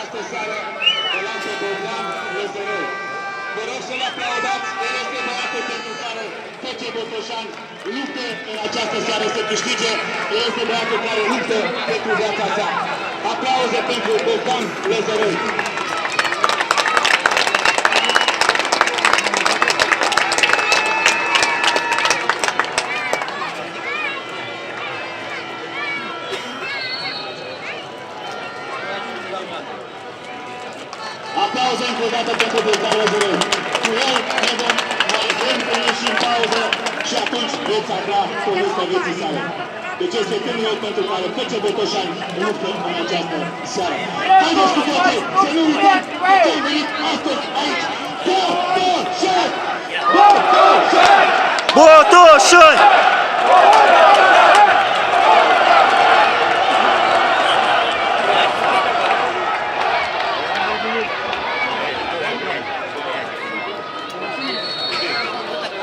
această seară îl am pe Bogdan Lăzărău. Vă rog să-l aplaudați, el este băiatul pentru care FC Botoșani luptă în această seară să câștige, el este băiatul care luptă pentru viața sa. Aplauze pentru Bogdan Lăzărău. Aplauze încă o dată pentru Bogdan Lăzărău. Cu el ne vom mai întâlni și în pauză și atunci veți afla povestea vieții sale. Deci este tânărul pentru care FC Botoșani luptă în această seară. Haideți cu toții să nu uităm că ce ai venit astăzi aici. Botoșani! Botoșani! Botoșani!